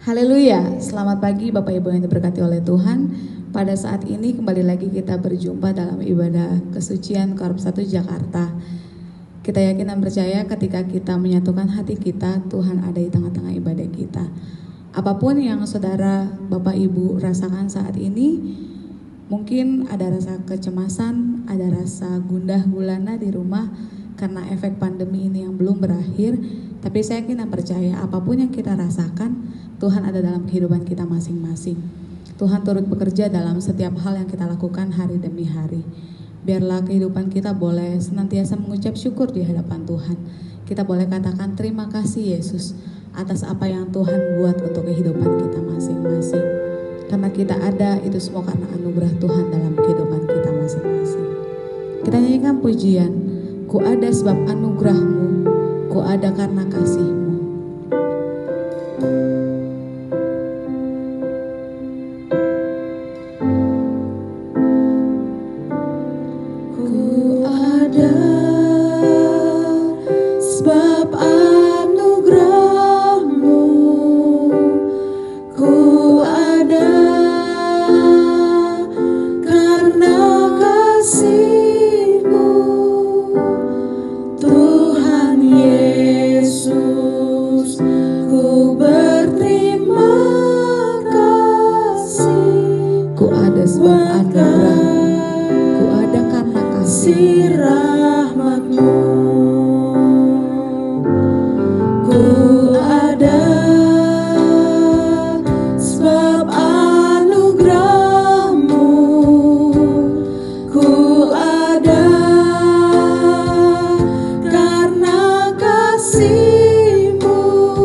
Haleluya, selamat pagi Bapak Ibu yang diberkati oleh Tuhan. Pada saat ini kembali lagi kita berjumpa dalam ibadah kesucian Korp 1 Jakarta. Kita yakin dan percaya ketika kita menyatukan hati kita, Tuhan ada di tengah-tengah ibadah kita. Apapun yang saudara Bapak Ibu rasakan saat ini, mungkin ada rasa kecemasan, ada rasa gundah gulana di rumah karena efek pandemi ini yang belum berakhir. Tapi saya yakin dan percaya apapun yang kita rasakan, Tuhan ada dalam kehidupan kita masing-masing. Tuhan turut bekerja dalam setiap hal yang kita lakukan hari demi hari. Biarlah kehidupan kita boleh senantiasa mengucap syukur di hadapan Tuhan. Kita boleh katakan terima kasih Yesus atas apa yang Tuhan buat untuk kehidupan kita masing-masing. Karena kita ada, itu semua karena anugerah Tuhan dalam kehidupan kita masing-masing. Kita nyanyikan pujian, ku ada sebab anugerah-Mu, ku ada karena kasih-Mu. Me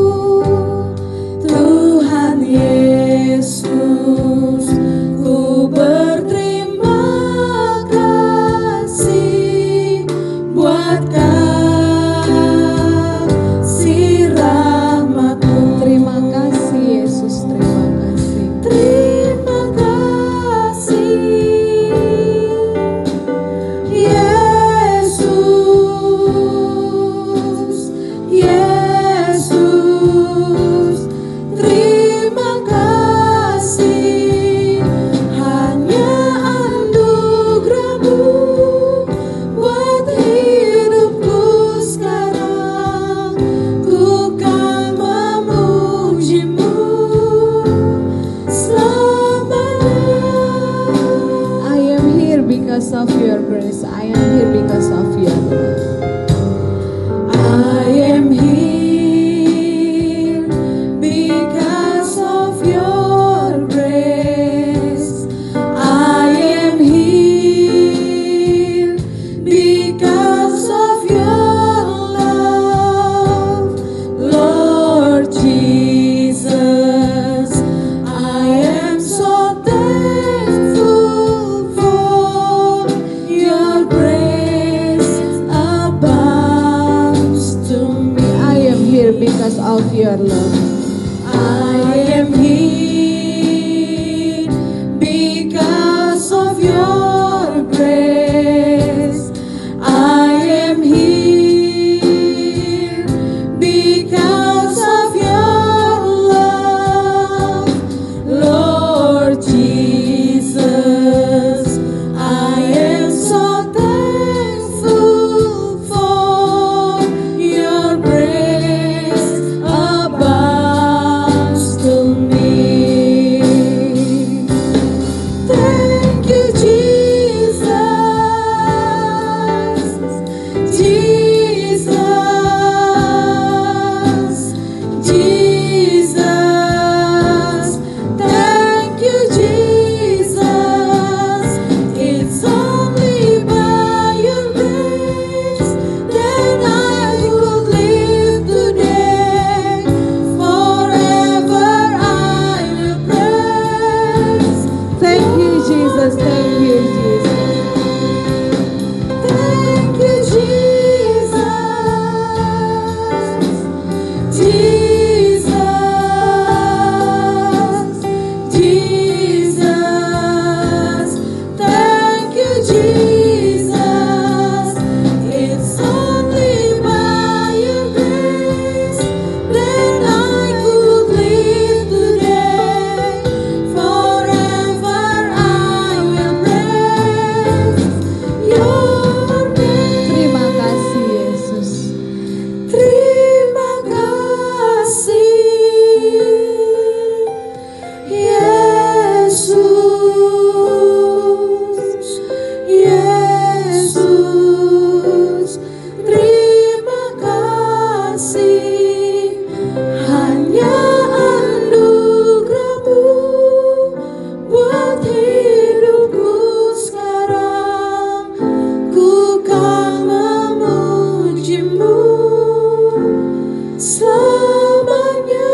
selamanya.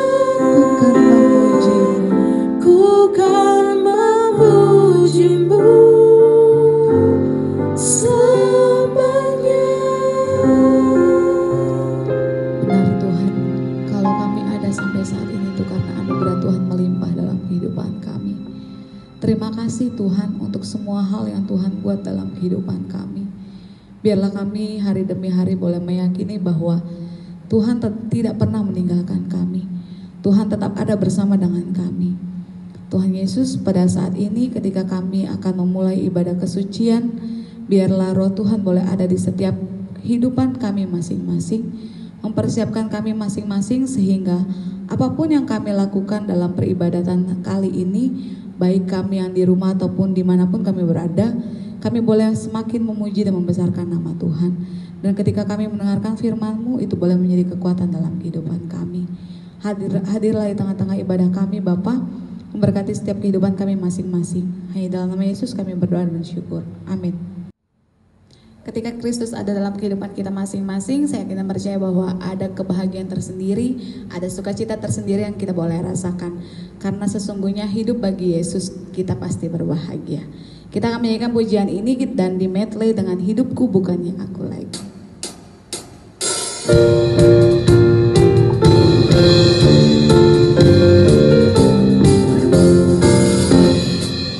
Ku kan memujimu selamanya. Benar Tuhan, kalau kami ada sampai saat ini itu karena anugerah Tuhan melimpah dalam kehidupan kami. Terima kasih Tuhan untuk semua hal yang Tuhan buat dalam kehidupan kami. Biarlah kami hari demi hari boleh meyakini bahwa Tuhan tidak pernah meninggalkan kami. Tuhan tetap ada bersama dengan kami. Tuhan Yesus, pada saat ini ketika kami akan memulai ibadah kesucian, biarlah roh Tuhan boleh ada di setiap kehidupan kami masing-masing, mempersiapkan kami masing-masing sehingga apapun yang kami lakukan dalam peribadatan kali ini, baik kami yang di rumah ataupun dimanapun kami berada, kami boleh semakin memuji dan membesarkan nama Tuhan. Dan ketika kami mendengarkan firman-Mu, itu boleh menjadi kekuatan dalam kehidupan kami. Hadirlah di tengah-tengah ibadah kami Bapa, memberkati setiap kehidupan kami masing-masing. Hanya dalam nama Yesus kami berdoa dan bersyukur. Amin. Ketika Kristus ada dalam kehidupan kita masing-masing, saya yakin dan percaya bahwa ada kebahagiaan tersendiri, ada sukacita tersendiri yang kita boleh rasakan. Karena sesungguhnya hidup bagi Yesus, kita pasti berbahagia. Kita akan menyanyikan pujian ini dan di medley dengan hidupku bukannya aku lagi.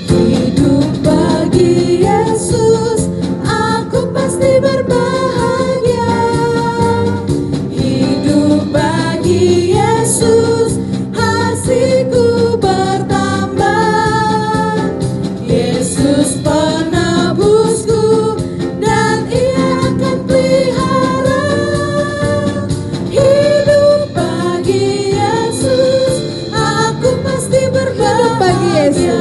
Hidup bagi Yesus, aku pasti berbahagia. Hidup bagi Yesus, hasilku bertambah. Yesus penebusku dan Ia akan pelihara. Hidup bagi Yesus, aku pasti berbahagia.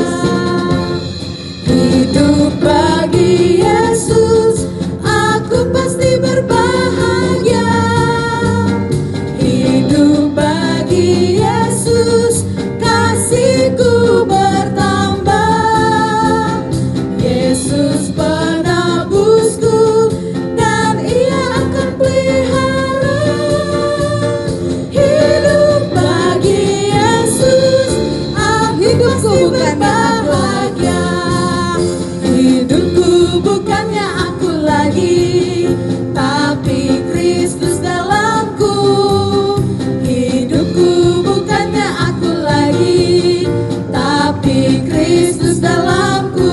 Hidup bagi Yesus, aku pasti berbahagia. Hidup bagi Yesus, kasihku bertambah. Yesus penebusku dan Ia akan pelihara. Hidup bagi Yesus, hidupku bukannya aku lagi. Hidupku bukannya aku lagi, tapi Kristus dalamku. Hidupku bukannya aku lagi, tapi Kristus dalamku.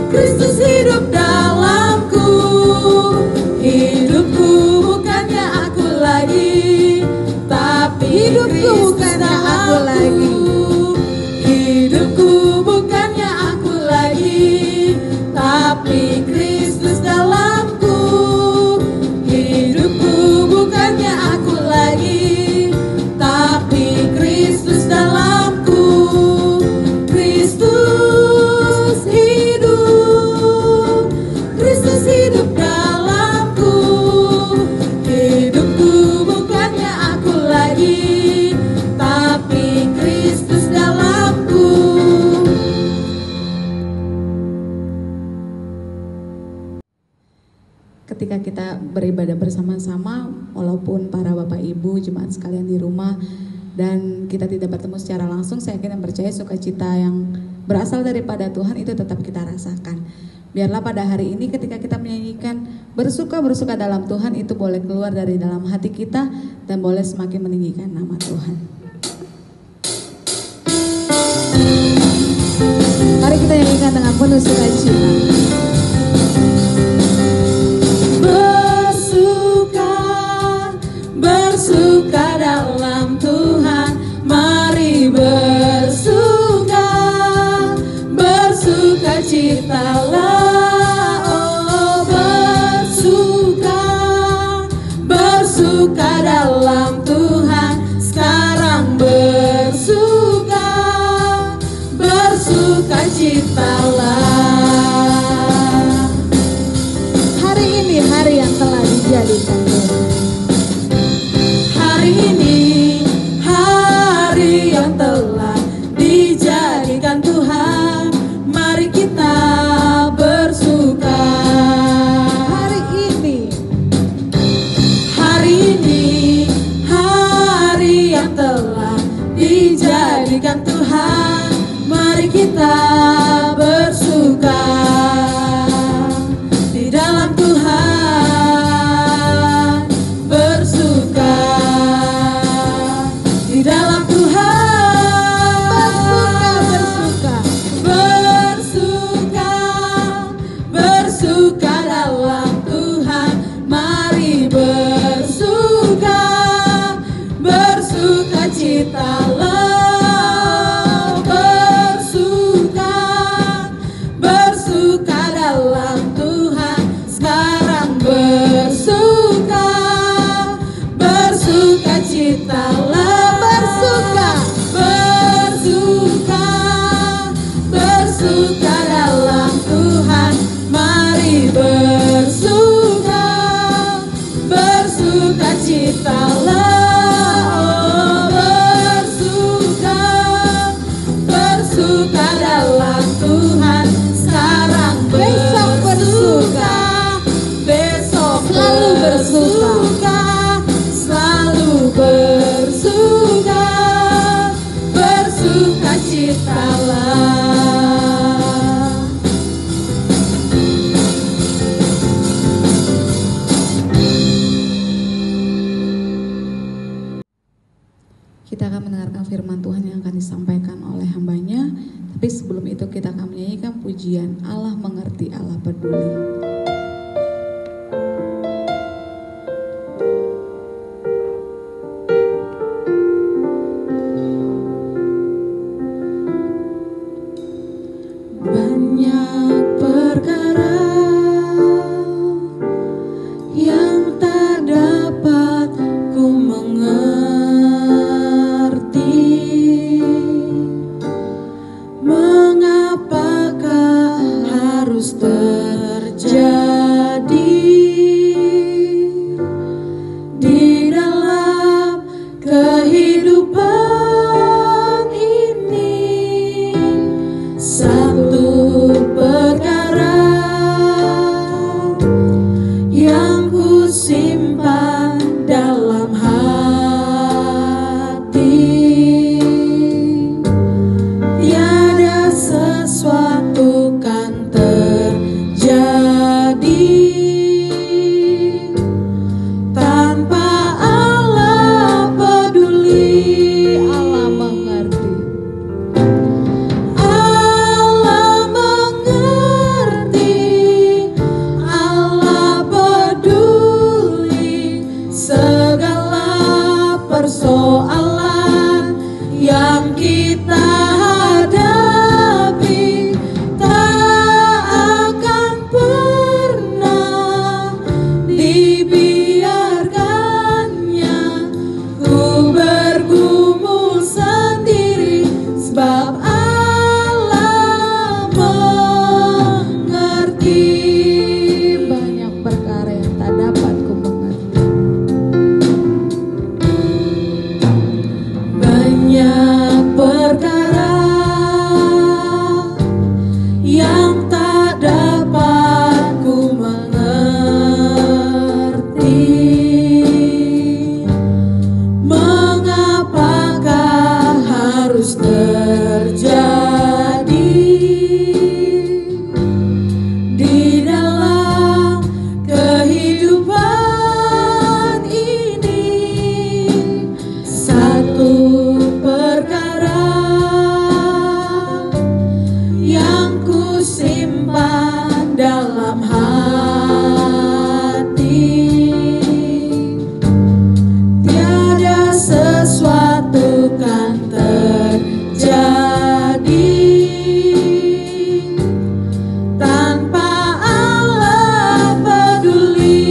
Kristus hidup dalamku. Hidupku bukannya aku lagi, tapi hidupku bukannya aku lagi. Hidupku bukannya aku lagi, tapi Kristus dalamku. Hidupku bukannya aku lagi, tapi Kristus dalamku. Kristus hidup dalamku. Hidupku bukannya aku lagi, tapi Kristus dalamku. Ketika kita beribadah bersama-sama, walaupun para bapak ibu jemaat sekalian di rumah dan kita tidak bertemu secara langsung, saya yakin dan percaya sukacita yang berasal daripada Tuhan itu tetap kita rasakan. Biarlah pada hari ini ketika kita menyanyikan bersuka dalam Tuhan, itu boleh keluar dari dalam hati kita dan boleh semakin meninggikan nama Tuhan. Mari kita nyanyikan dengan penuh sukacita. Bersuka dalam Tuhan, mari bersuka citalah. Oh bersuka dalam Tuhan, sekarang bersuka citalah. pujian. Allah mengerti, Allah peduli. Banyak perkara yang tak dapat ku mengerti. Mengapakah harus terjadi di dalam kehidupan ini? Satu perkara yang ku simpan dalam hati, tiada sesuatu kan terjadi tanpa Allah peduli. Allah mengerti. Allah mengerti, Allah peduli segala persoalan yang kita hadapi. Tak akan pernah dibiarkannya ku bergumul sendiri, sebab Allah mengerti. Banyak perkara yang tak dapat ku mengerti. Banyak perkara yang tak dapat ku mengerti. Mengapakah harus terjadi di dalam kehidupan ini? Satu perkara yang ku simpan dalam hati, tiada sesuatu kan terjadi tanpa Allah peduli.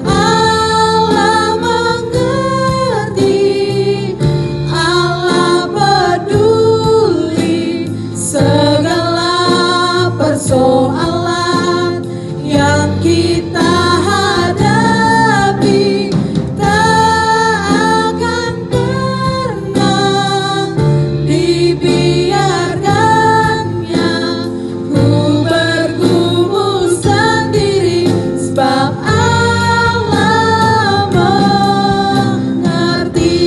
Allah mengerti, Allah peduli segala persoalan yang kita hadapi. Tak akan pernah dibiarkannya ku bergumul sendiri, sebab Allah mengerti.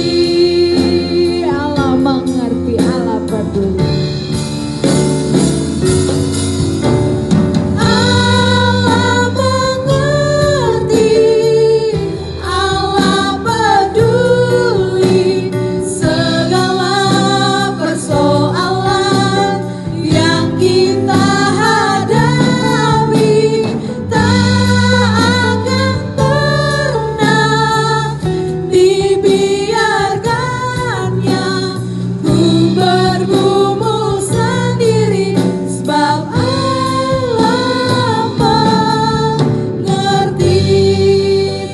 Allah mengerti, Allah peduli. Allah mengerti, Allah peduli segala persoalan yang kita hadapi. Tak akan pernah dibiarkannya ku bergumul sendiri, sebab Allah mengerti.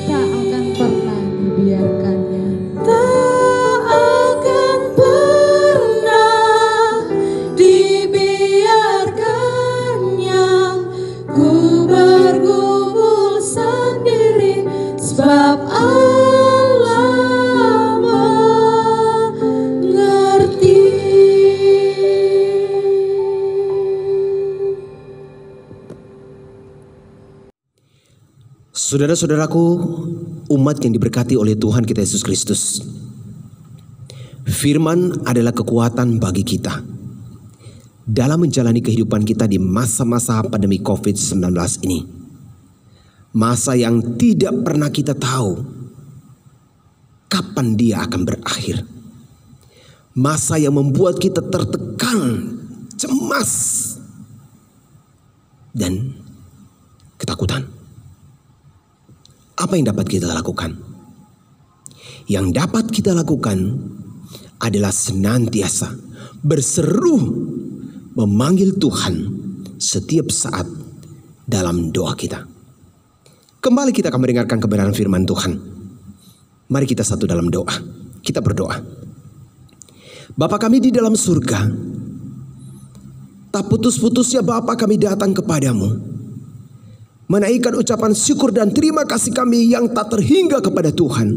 Tak akan pernah dibiarkannya. Tak akan pernah dibiarkannya ku bergumul sendiri, sebab Allah mengerti. Saudara-saudaraku, umat yang diberkati oleh Tuhan kita Yesus Kristus, firman adalah kekuatan bagi kita dalam menjalani kehidupan kita di masa-masa pandemi COVID-19 ini. Masa yang tidak pernah kita tahu kapan dia akan berakhir. Masa yang membuat kita tertekan, cemas, dan ketakutan. Apa yang dapat kita lakukan? Yang dapat kita lakukan adalah senantiasa berseru memanggil Tuhan setiap saat dalam doa kita. Kembali kita akan mendengarkan kebenaran firman Tuhan. Mari kita satu dalam doa. Kita berdoa. Bapa kami di dalam surga, tak putus-putusnya Bapa kami datang kepadamu, menaikkan ucapan syukur dan terima kasih kami yang tak terhingga kepada Tuhan.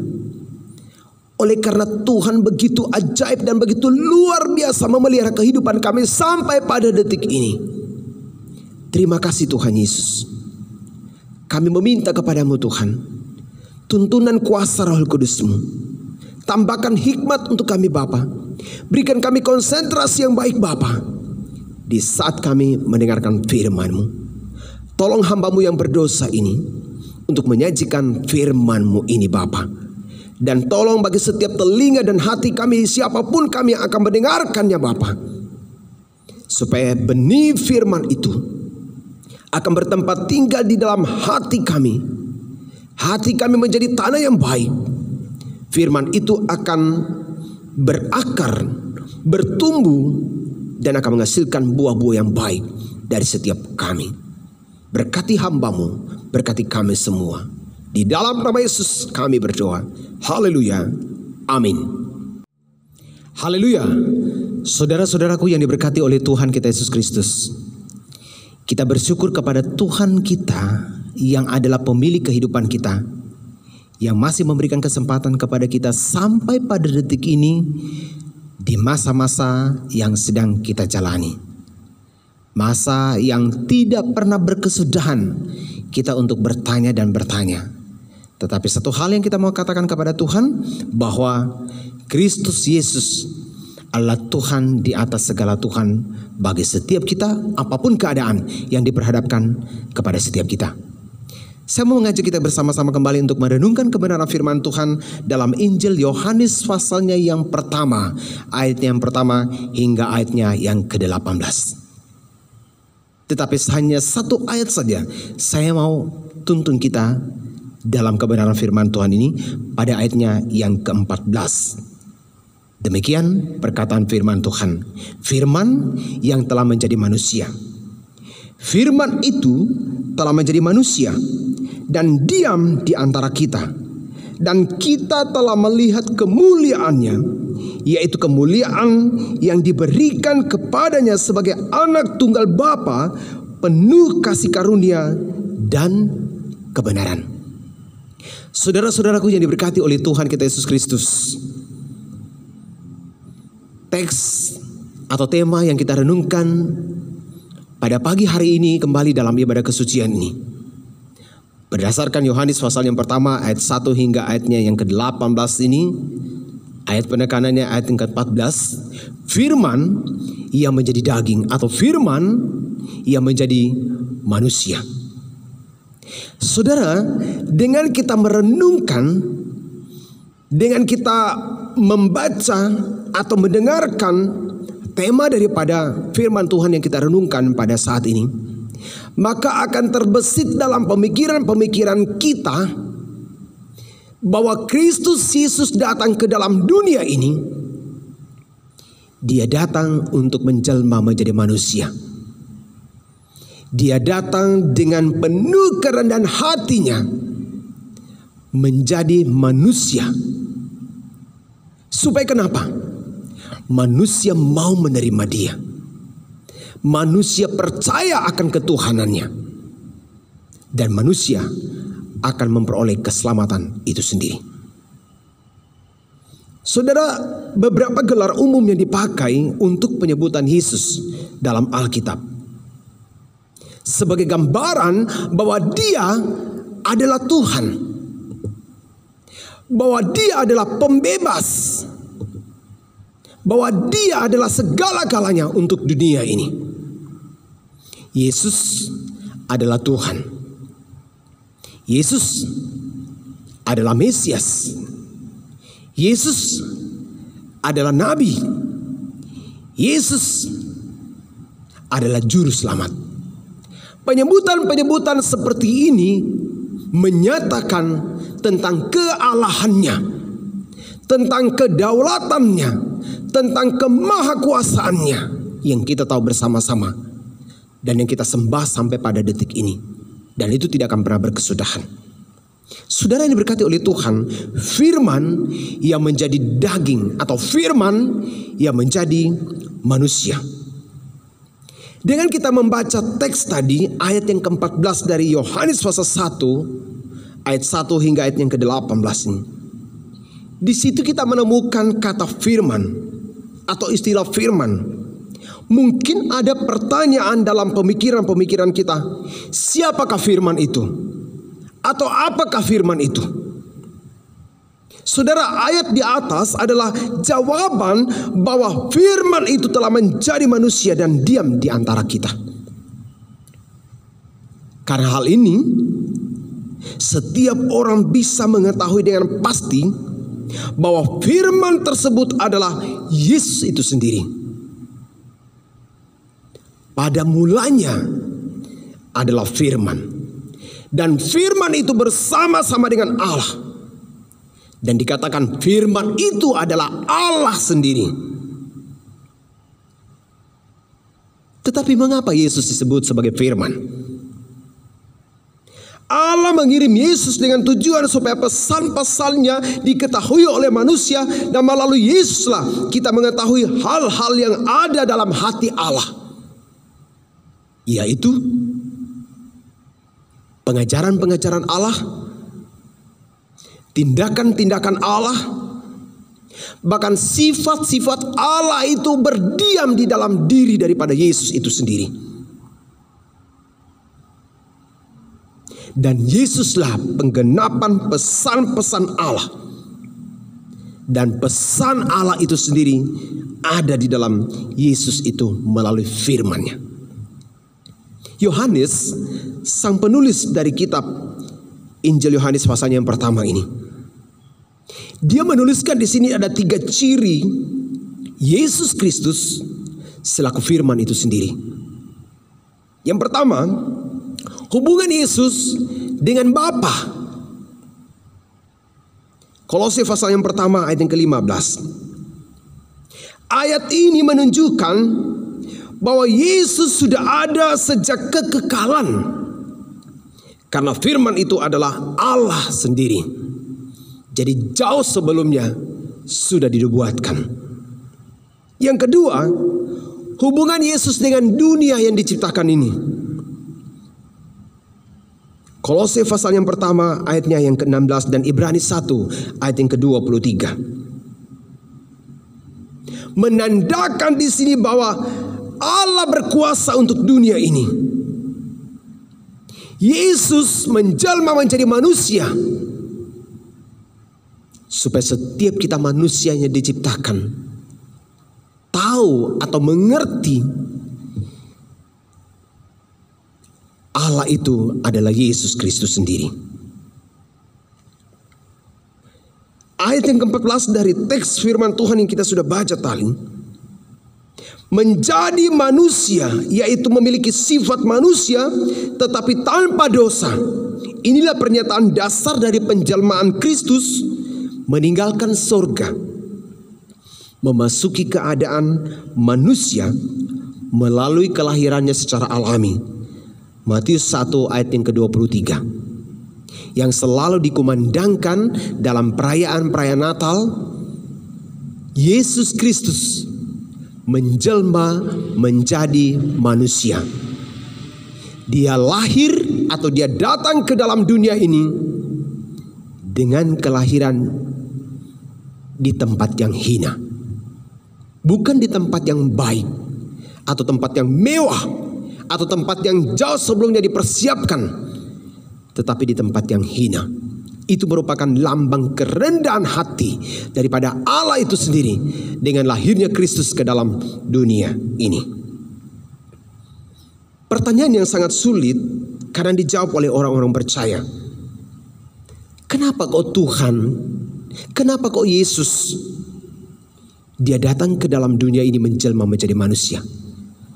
Oleh karena Tuhan begitu ajaib dan begitu luar biasa memelihara kehidupan kami sampai pada detik ini. Terima kasih Tuhan Yesus. Kami meminta kepadamu Tuhan, tuntunan kuasa Roh Kudus-Mu. Tambahkan hikmat untuk kami Bapa. Berikan kami konsentrasi yang baik Bapa di saat kami mendengarkan firman-Mu. Tolong hamba-Mu yang berdosa ini untuk menyajikan firman-Mu ini Bapa. Dan tolong bagi setiap telinga dan hati kami, siapapun kami yang akan mendengarkannya Bapa, supaya benih firman itu akan bertempat tinggal di dalam hati kami. Hati kami menjadi tanah yang baik. Firman itu akan berakar, bertumbuh, dan akan menghasilkan buah-buah yang baik dari setiap kami. Berkati hamba-Mu, berkati kami semua. Di dalam nama Yesus kami berdoa. Haleluya. Amin. Haleluya. Saudara-saudaraku yang diberkati oleh Tuhan kita Yesus Kristus, kita bersyukur kepada Tuhan kita yang adalah pemilik kehidupan kita, yang masih memberikan kesempatan kepada kita sampai pada detik ini di masa-masa yang sedang kita jalani. Masa yang tidak pernah berkesudahan kita untuk bertanya dan bertanya. Tetapi satu hal yang kita mau katakan kepada Tuhan, bahwa Kristus Yesus adalah Tuhan di atas segala Tuhan bagi setiap kita, apapun keadaan yang diperhadapkan kepada setiap kita. Saya mau mengajak kita bersama-sama kembali untuk merenungkan kebenaran firman Tuhan dalam Injil Yohanes pasalnya yang pertama, ayatnya yang pertama hingga ayatnya yang ke-18. Tetapi hanya satu ayat saja saya mau tuntun kita dalam kebenaran firman Tuhan ini pada ayatnya yang ke-14. Demikian perkataan firman Tuhan. Firman yang telah menjadi manusia. Firman itu telah menjadi manusia dan diam di antara kita. Dan kita telah melihat kemuliaannya, yaitu kemuliaan yang diberikan kepadanya sebagai anak tunggal Bapa, penuh kasih karunia dan kebenaran. Saudara-saudaraku yang diberkati oleh Tuhan kita Yesus Kristus, teks atau tema yang kita renungkan pada pagi hari ini kembali dalam ibadah kesucian ini, berdasarkan Yohanes pasal yang pertama ayat 1 hingga ayatnya yang ke-18 ini, ayat penekanannya ayat yang ke-14, firman yang menjadi daging atau firman yang menjadi manusia. Saudara, dengan kita merenungkan, dengan kita membaca atau mendengarkan tema daripada firman Tuhan yang kita renungkan pada saat ini, maka akan terbesit dalam pemikiran-pemikiran kita bahwa Kristus Yesus datang ke dalam dunia ini. Dia datang untuk menjelma menjadi manusia. Dia datang dengan penuh kerendahan hatinya menjadi manusia. Supaya kenapa? Manusia mau menerima dia. Manusia percaya akan ketuhanannya. Dan manusia akan memperoleh keselamatan itu sendiri. Saudara, beberapa gelar umum yang dipakai untuk penyebutan Yesus dalam Alkitab sebagai gambaran bahwa dia adalah Tuhan, bahwa dia adalah pembebas, bahwa dia adalah segala-galanya untuk dunia ini. Yesus adalah Tuhan. Yesus adalah Mesias. Yesus adalah Nabi. Yesus adalah juru selamat. Penyebutan-penyebutan seperti ini menyatakan tentang kealahannya, tentang kedaulatannya, tentang kemahakuasaannya yang kita tahu bersama-sama dan yang kita sembah sampai pada detik ini. Dan itu tidak akan pernah berkesudahan. Saudara yang diberkati oleh Tuhan, firman yang menjadi daging atau firman yang menjadi manusia. Dengan kita membaca teks tadi, ayat yang ke-14 dari Yohanes pasal 1, ayat 1 hingga ayat yang ke-18 ini. Di situ kita menemukan kata firman atau istilah firman. Mungkin ada pertanyaan dalam pemikiran-pemikiran kita. Siapakah firman itu? Atau apakah firman itu? Saudara, ayat di atas adalah jawaban bahwa firman itu telah menjadi manusia dan diam di antara kita. Karena hal ini, setiap orang bisa mengetahui dengan pasti bahwa firman tersebut adalah Yesus itu sendiri. Pada mulanya adalah firman. Dan firman itu bersama-sama dengan Allah. Dan dikatakan firman itu adalah Allah sendiri. Tetapi mengapa Yesus disebut sebagai firman? Allah mengirim Yesus dengan tujuan supaya pesan-pesannya diketahui oleh manusia. Dan melalui Yesuslah kita mengetahui hal-hal yang ada dalam hati Allah. Yaitu pengajaran-pengajaran Allah, tindakan-tindakan Allah, bahkan sifat-sifat Allah itu berdiam di dalam diri daripada Yesus itu sendiri. Dan Yesuslah penggenapan pesan-pesan Allah. Dan pesan Allah itu sendiri ada di dalam Yesus itu melalui firman-Nya. Yohanes, sang penulis dari kitab Injil Yohanes pasalnya yang pertama ini, dia menuliskan di sini ada 3 ciri Yesus Kristus selaku firman itu sendiri. Yang pertama, hubungan Yesus dengan Bapa. Kolose pasal yang pertama ayat yang ke-15. Ayat ini menunjukkan bahwa Yesus sudah ada sejak kekekalan. Karena firman itu adalah Allah sendiri. Jadi jauh sebelumnya sudah dinubuatkan. Yang kedua, hubungan Yesus dengan dunia yang diciptakan ini. Kolose pasal yang pertama ayatnya yang ke-16 dan Ibrani 1 ayat yang ke-23. Menandakan di sini bahwa Allah berkuasa untuk dunia ini. Yesus menjelma menjadi manusia supaya setiap kita manusianya diciptakan tahu atau mengerti Allah itu adalah Yesus Kristus sendiri. Ayat yang ke-14 dari teks firman Tuhan yang kita sudah baca tadi, menjadi manusia, yaitu memiliki sifat manusia tetapi tanpa dosa. Inilah pernyataan dasar dari penjelmaan Kristus meninggalkan surga, memasuki keadaan manusia melalui kelahirannya secara alami. Matius 1 ayat yang ke-23, yang selalu dikumandangkan dalam perayaan-perayaan Natal. Yesus Kristus menjelma menjadi manusia. Dia lahir atau dia datang ke dalam dunia ini dengan kelahiran di tempat yang hina. Bukan di tempat yang baik atau tempat yang mewah atau tempat yang jauh sebelumnya dipersiapkan, tetapi di tempat yang hina. Itu merupakan lambang kerendahan hati daripada Allah itu sendiri dengan lahirnya Kristus ke dalam dunia ini. Pertanyaan yang sangat sulit karena dijawab oleh orang-orang percaya. Kenapa kok Tuhan? Kenapa kok Yesus Dia datang ke dalam dunia ini menjelma menjadi manusia.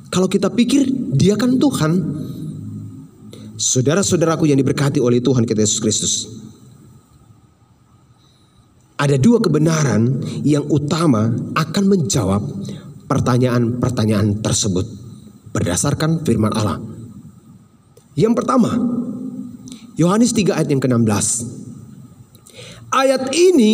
Kalau kita pikir dia kan Tuhan. Saudara-saudaraku yang diberkati oleh Tuhan kita Yesus Kristus, ada dua kebenaran yang utama akan menjawab pertanyaan-pertanyaan tersebut berdasarkan firman Allah. Yang pertama, Yohanes 3 ayat yang ke-16. Ayat ini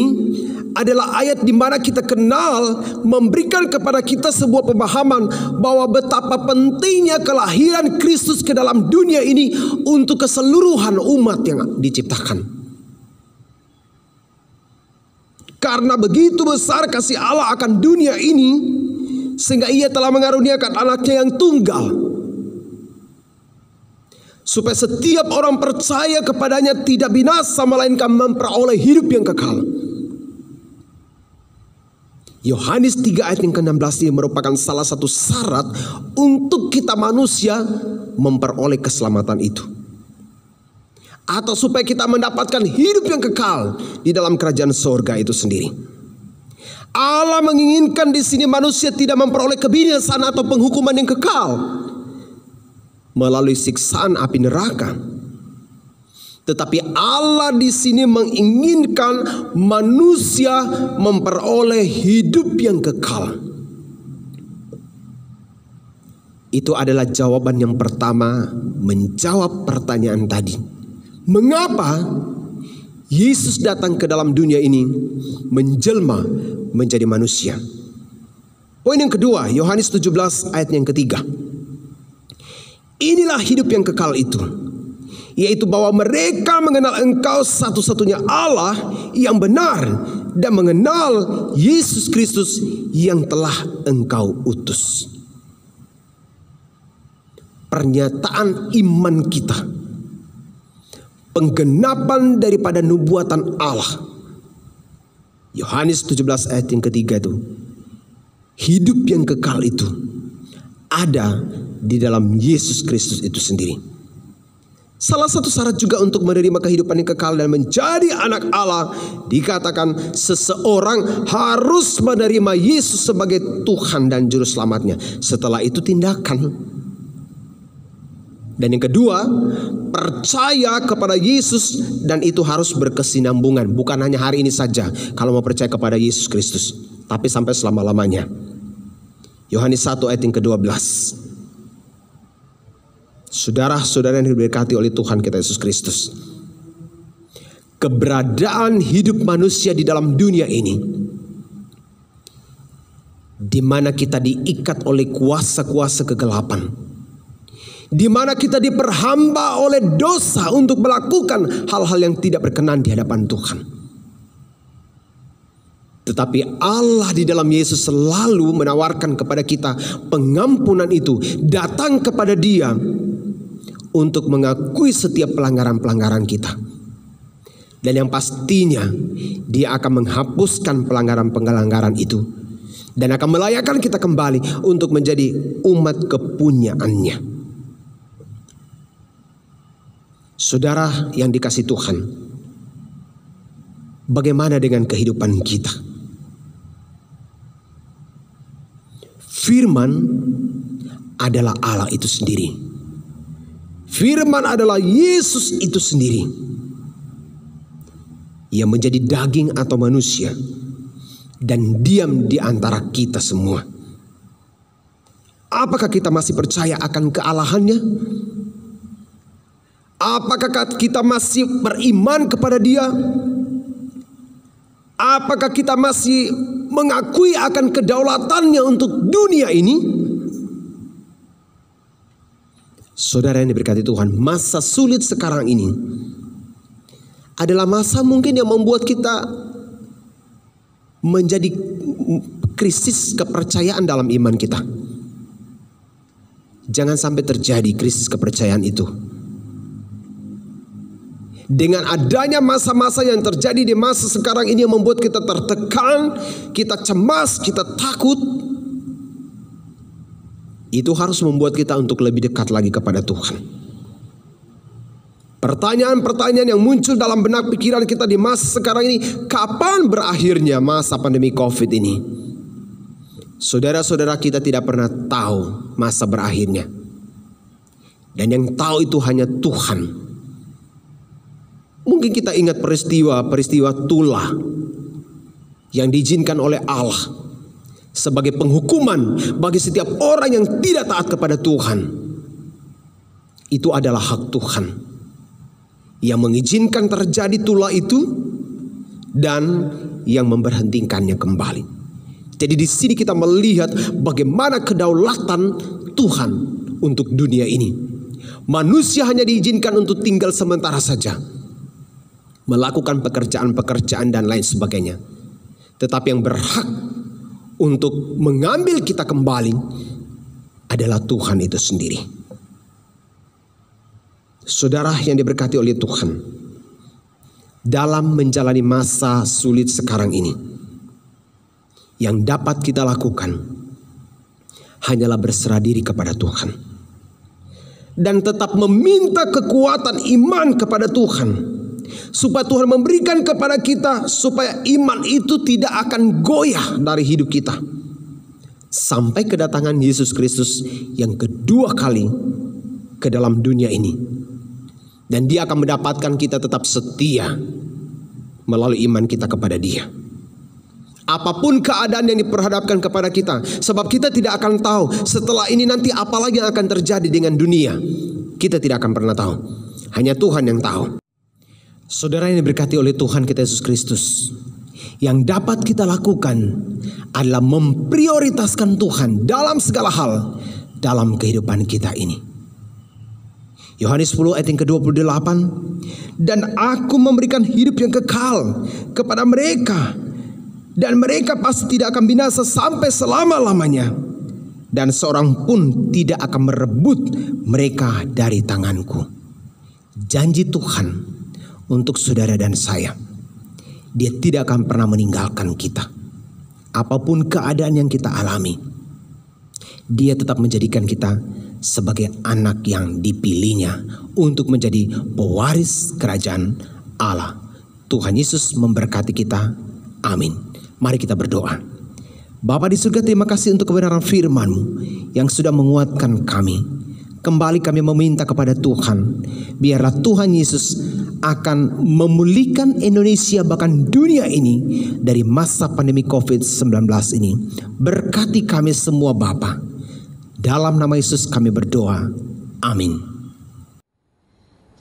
adalah ayat di mana kita kenal memberikan kepada kita sebuah pemahaman bahwa betapa pentingnya kelahiran Kristus ke dalam dunia ini untuk keseluruhan umat yang diciptakan. Karena begitu besar kasih Allah akan dunia ini, sehingga ia telah mengaruniakan anaknya yang tunggal, supaya setiap orang percaya kepadanya tidak binasa, melainkan memperoleh hidup yang kekal. Yohanes 3 ayat yang ke-16 ini merupakan salah satu syarat untuk kita manusia memperoleh keselamatan itu, atau supaya kita mendapatkan hidup yang kekal di dalam kerajaan sorga itu sendiri. Allah menginginkan di sini manusia tidak memperoleh kebinasaan atau penghukuman yang kekal melalui siksaan api neraka, tetapi Allah di sini menginginkan manusia memperoleh hidup yang kekal. Itu adalah jawaban yang pertama menjawab pertanyaan tadi. Mengapa Yesus datang ke dalam dunia ini menjelma menjadi manusia? Poin yang kedua, Yohanes 17 ayat yang ketiga. Inilah hidup yang kekal itu, yaitu bahwa mereka mengenal Engkau satu-satunya Allah yang benar, dan mengenal Yesus Kristus yang telah Engkau utus. Pernyataan iman kita, penggenapan daripada nubuatan Allah. Yohanes 17 ayat yang ketiga itu, hidup yang kekal itu ada di dalam Yesus Kristus itu sendiri. Salah satu syarat juga untuk menerima kehidupan yang kekal dan menjadi anak Allah, dikatakan seseorang harus menerima Yesus sebagai Tuhan dan Juru Selamatnya. Setelah itu tindakan. Dan yang kedua, percaya kepada Yesus, dan itu harus berkesinambungan. Bukan hanya hari ini saja kalau mau percaya kepada Yesus Kristus, tapi sampai selama-lamanya. Yohanes 1 ayat yang ke-12. Saudara-saudara yang diberkati oleh Tuhan kita Yesus Kristus, keberadaan hidup manusia di dalam dunia ini, di mana kita diikat oleh kuasa-kuasa kegelapan, di mana kita diperhamba oleh dosa untuk melakukan hal-hal yang tidak berkenan di hadapan Tuhan. Tetapi Allah di dalam Yesus selalu menawarkan kepada kita pengampunan itu, datang kepada Dia untuk mengakui setiap pelanggaran-pelanggaran kita. Dan yang pastinya Dia akan menghapuskan pelanggaran-pelanggaran itu, dan akan melayakkan kita kembali untuk menjadi umat kepunyaannya. Saudara yang dikasihi Tuhan, bagaimana dengan kehidupan kita? Firman adalah Allah itu sendiri. Firman adalah Yesus itu sendiri, yang menjadi daging atau manusia dan diam di antara kita semua. Apakah kita masih percaya akan kealahannya? Apakah kita masih beriman kepada Dia? Apakah kita masih mengakui akan kedaulatannya untuk dunia ini? Saudara yang diberkati Tuhan, masa sulit sekarang ini adalah masa mungkin yang membuat kita menjadi krisis kepercayaan dalam iman kita. Jangan sampai terjadi krisis kepercayaan itu. Dengan adanya masa-masa yang terjadi di masa sekarang ini yang membuat kita tertekan, kita cemas, kita takut, itu harus membuat kita untuk lebih dekat lagi kepada Tuhan. Pertanyaan-pertanyaan yang muncul dalam benak pikiran kita di masa sekarang ini, kapan berakhirnya masa pandemi COVID ini? Saudara-saudara, kita tidak pernah tahu masa berakhirnya. Dan yang tahu itu hanya Tuhan. Mungkin kita ingat peristiwa Tula yang diizinkan oleh Allah sebagai penghukuman bagi setiap orang yang tidak taat kepada Tuhan. Itu adalah hak Tuhan yang mengizinkan terjadi Tula itu dan yang memberhentikannya kembali. Jadi di sini kita melihat bagaimana kedaulatan Tuhan untuk dunia ini. Manusia hanya diizinkan untuk tinggal sementara saja, melakukan pekerjaan-pekerjaan dan lain sebagainya. Tetapi yang berhak untuk mengambil kita kembali adalah Tuhan itu sendiri. Saudara yang diberkati oleh Tuhan, dalam menjalani masa sulit sekarang ini, yang dapat kita lakukan hanyalah berserah diri kepada Tuhan dan tetap meminta kekuatan iman kepada Tuhan, supaya Tuhan memberikan kepada kita supaya iman itu tidak akan goyah dari hidup kita sampai kedatangan Yesus Kristus yang kedua kali ke dalam dunia ini. Dan Dia akan mendapatkan kita tetap setia melalui iman kita kepada Dia. Apapun keadaan yang diperhadapkan kepada kita, sebab kita tidak akan tahu setelah ini nanti apa lagi yang akan terjadi dengan dunia. Kita tidak akan pernah tahu. Hanya Tuhan yang tahu. Saudara yang diberkati oleh Tuhan kita Yesus Kristus, yang dapat kita lakukan adalah memprioritaskan Tuhan dalam segala hal dalam kehidupan kita ini. Yohanes 10 ayat yang ke-28, dan aku memberikan hidup yang kekal kepada mereka, dan mereka pasti tidak akan binasa sampai selama-lamanya, dan seorang pun tidak akan merebut mereka dari tanganku. Janji Tuhan untuk saudara dan saya, Dia tidak akan pernah meninggalkan kita. Apapun keadaan yang kita alami, Dia tetap menjadikan kita sebagai anak yang dipilihnya untuk menjadi pewaris kerajaan Allah. Tuhan Yesus memberkati kita. Amin. Mari kita berdoa. Bapa di surga, terima kasih untuk kebenaran firman-Mu yang sudah menguatkan kami. Kembali kami meminta kepada Tuhan, biarlah Tuhan Yesus akan memulihkan Indonesia bahkan dunia ini dari masa pandemi COVID-19 ini. Berkati kami semua Bapa. Dalam nama Yesus kami berdoa. Amin.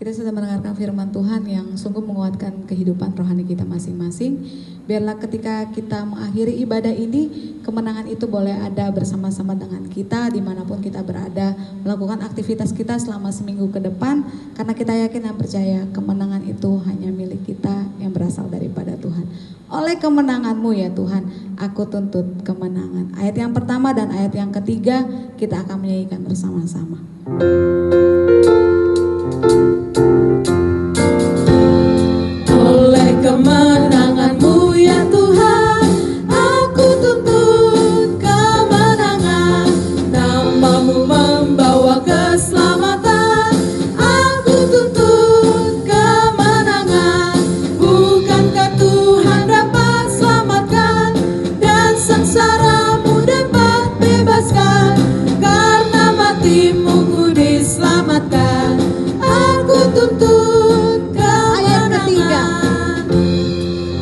Kita sudah mendengarkan firman Tuhan yang sungguh menguatkan kehidupan rohani kita masing-masing. Biarlah ketika kita mengakhiri ibadah ini, kemenangan itu boleh ada bersama-sama dengan kita dimanapun kita berada, melakukan aktivitas kita selama seminggu ke depan, karena kita yakin dan percaya kemenangan itu hanya milik kita yang berasal daripada Tuhan. Oleh kemenangan-Mu ya Tuhan, aku tuntut kemenangan. Ayat yang pertama dan ayat yang ketiga kita akan menyanyikan bersama-sama. Oleh kemenangan-Mu ya Tuhan, aku tuntut kemenangan. Nama-Mu membawa keselamatan, aku tuntut kemenangan. Bukankah Tuhan dapat selamatkan, dan sengsara-Mu dapat bebaskan? Karena mati-Mu ku diselamatkan, aku tuntut kemenangan.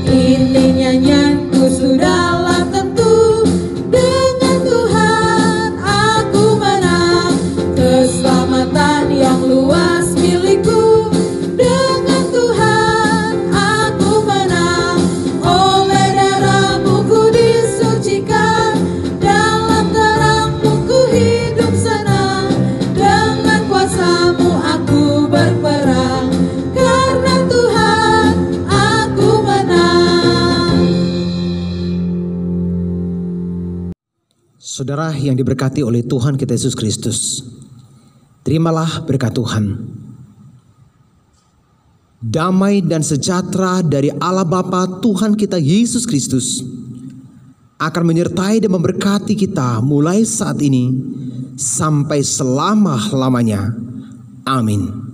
Ini nyanyianku sudahlah tentu, dengan Tuhan aku menang. Keselamatan yang luas milikku, dengan Tuhan aku menang. Oleh darah-Mu ku disucikan, dalam terang-Mu ku hidup senang. Dengan kuasa-Mu aku berperang, karena Tuhan aku menang. Saudara yang diberkati oleh Tuhan kita Yesus Kristus, terimalah berkat Tuhan. Damai dan sejahtera dari Allah Bapa Tuhan kita Yesus Kristus akan menyertai dan memberkati kita mulai saat ini sampai selama-lamanya. Amin.